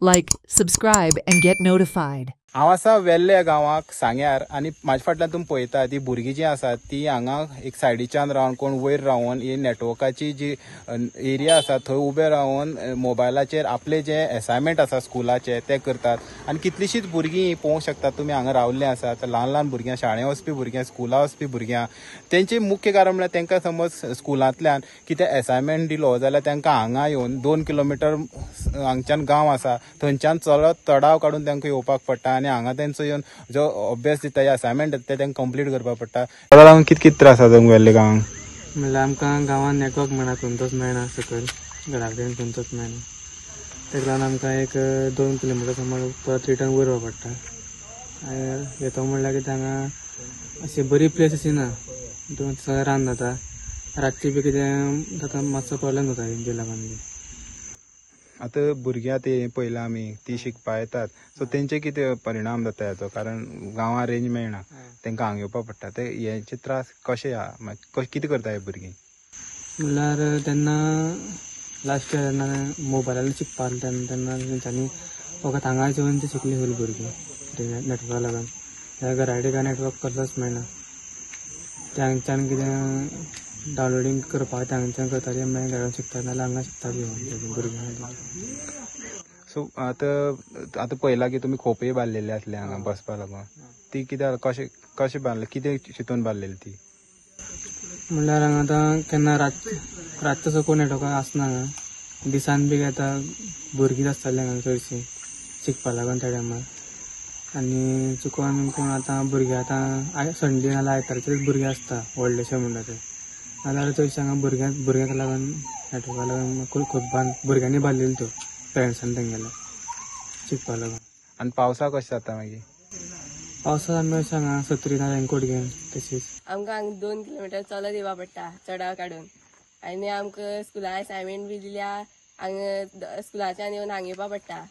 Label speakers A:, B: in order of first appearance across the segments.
A: Like, subscribe, and get notified.
B: हांव आसा वेल्ले गांवाक सांग्यार आनी म्हाजे फाटल्यान तुमी पळयता ती भुरगीं जी आसात ती हांगा एक सायडीच्यान रावन कोण वयर रावन ही नेटवर्काची जी एरिया आसा थंय उबे रावन मोबायलाचेर आपले जे असायनमेंट आसा स्कुलाचे ते करतात आनी कितलीशींच भुरगीं पळोवंक शकतात तुमी हांगा रावल्ले आसात ल्हान ल्हान भुरग्यां शाळें वचपी भुरग्यां स्कुला वचपी भुरग्यां तेंचें मुख्य कारण म्हळ्यार तांकां समज स्कुलांतल्यान कितें असायनमेंट दिलो जाल्यार तांकां हांगा येवन 2 किलोमिटर हांगच्यान गांव आसा थंयच्यान चलत तडाव काडून तांकां येवपाक पडटा आनी हांगा तेंचो येवन जो अभ्यास दिता असायनमेंट दिता ते तांकां कंप्लीट करपाक पडटा ताका लागून कितें त्रास जाता तुमकां वेल्ले गांवांक
C: म्हणल्यार आमकां गांवांत नेटवर्क मेळना खंयचोच मेळना सकयल घरा कडेन खंयचोच मेळना ताका लागून आमकां एक 2 किलोमिटर समज परत रिटर्न वयरपा पडटा येतो म्हणल्यार कितें हांगा अशी बरी प्लेस अशी ना सगळें रान जाता रातची बी कितें ताका मातसो प्रॉब्लेम जाता हेजे लागून बी
B: आतां भुरग्यां ते पयला आमी ती शिकपा येतात सो तेंचे कितें परिणाम जाता हेचो कारण गांवां रेंज मेळना तांकां हांगा येवपा पडटा ते हेचे त्रास कशे आहा कितें करता हे भुरगीं
C: म्हणल्यार तेन्ना लास्ट इयर जेन्ना मोबायलार शिकपा तेन्ना तेंच्यांनी फकत हांगा येवन ती शिकली सगळीं भुरगीं नेटवर्का लागून ह्या घरा कडेन काय नेटवर्क कसलोच मेळना ते हांगच्यान कितें डावनलोडींग करपाक ते हांगच्यान करताली मागीर घरान शिकता नाल्यार हांगा शिकताली भुरग्यां
B: सो आतां पयला की तुमी खोपे बांदलेले आसले हांगा बसपा लागून ती कित्याक कशें बांदले कितें चिंतून बांदलेली ती
C: म्हणल्यार हांगा आतां केन्ना रातचो असो कोण नेटवर्क आसना हांगा दिसान बी आतां भुरगींच आसतालीं हांगा चडशीं शिकपा लागून त्या टायमार आनी चुकून कोण आतां भुरगीं आतां संडे नाल्यार आयतारचेच भुरगीं आसता व्हडलेशे म्हणटा ते नाल्यार चडशे हांगा भुरग्यांक लागून नेटवर्का लागून खूब भुरग्यांनी बांदलेली त्यो पेरंट्सांनी तेंगेल्या शिकपा लागून
B: आनी पावसाक कशें जाता मागीर
C: पावसाक आमी अशें हांगा सत्री ना रेनकोट घेवन तशीच
D: आमकां हांगा 2 किलोमिटर चलत येवपा पडटा चडाव काडून आनी आमकां स्कुलान असायनमेंट बी दिल्यार हांगा स्कुलाच्यान येवन हांगा येवपा पडटा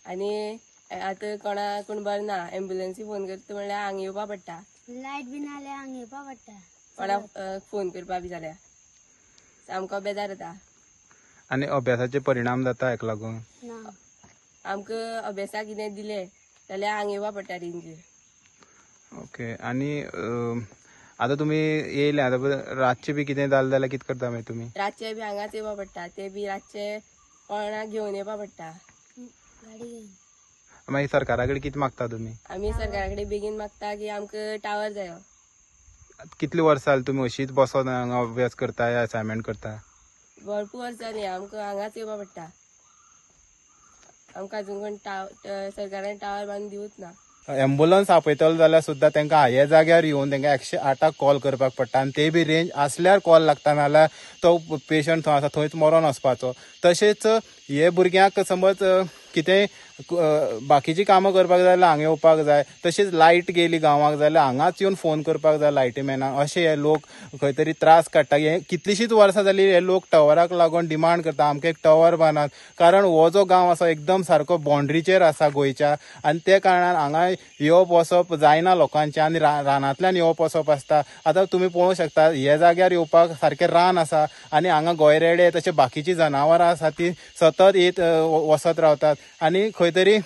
D: आनी आतां कोण बरें ना एम्बुलन्सी फोन करता म्हणल्यार हांगा येवपा पडटा
E: लायट बी ना जाल्यार हांगा येवपा पडटा
D: कोणाक फोन करपा बी जाल्यार सामको बेजार जाता
B: आनी अभ्यासाचे परिणाम जाता हेका लागून
D: आमकां अभ्यासाक कितें दिलें जाल्यार हांगा येवपा पडटा रेंजीर
B: ओके आनी आतां तुमी येयले आतां रातचे बी कितें जालें जाल्यार कितें करता मागीर तुमी
D: रातचे बी हांगाच येवपा पडटा ते बी रातचे कोणाक घेवन येवपा पडटा
E: गाडी घेवन
B: मागीर सरकारा कडेन कितें मागता तुमी
D: आमी सरकारा कडेन बेगीन मागता की आमकां टावर जायो
B: कितली वर्सां जाली तुमी अशीच बसोन हांगा अभ्यास करता असायनमेंट करता
D: भरपूर वर्सां न्ही आमकां हांगाच येवपा पडटा आमकां अजून कोण सरकारान टावर बांदून दिवूच ना
B: एम्बुलन्स आपयतलो जाल्यार सुद्दां तांकां हे जाग्यार येवन तांकां 108 कॉल करपाक पडटा आनी ते बी रेंज आसल्यार कॉल लागता नाल्यार तो पेशंट थंय आसा थंयच मरोन वचपाचो तशेंच हे भुरग्यांक समज कितेंय बाकीची कामां करपाक जाय जाल्यार हांगा येवपाक जाय तशेंच लायट गेली गांवाक जाल्यार हांगाच येवन फोन करपाक जाय लायटी मॅनाक अशें हे लोक खंय तरी त्रास काडटा हे कितलीशींच वर्सां जालीं हे लोक टवराक लागून डिमांड करता आमकां एक टवर बांदात कारण हो जो गांव आसा एकदम सारको बाँड्रीचेर आसा गोंयच्या आनी ते कारणान हांगा येवप वचप जायना लोकांचें आनी रानांतल्यान येवप वचप आसता आतां तुमी पळोवंक शकता हे जाग्यार येवपाक सारकें रान आसा आनी हांगा गोयरेडे तशें बाकीचीं जनावरां आसा तीं सतत येत वसत रावतात आनी खंय तरी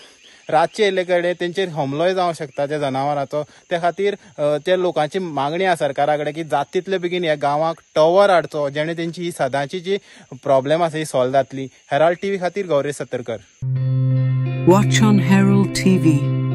B: रातचे येयल्ले कडेन तेंचेर हमलोय जावंक शकता त्या जनावरांचो त्या खातीर त्या लोकांची मागणी आसा सरकारा कडेन की जाता तितले बेगीन ह्या गांवांक टवर हाडचो जेणे तेंची ही सदांची जी प्रॉब्लेम आसा ही सॉल्व जातली हेराल्ड TV खातीर Gauresh Satarkar
A: Watch on Herald TV.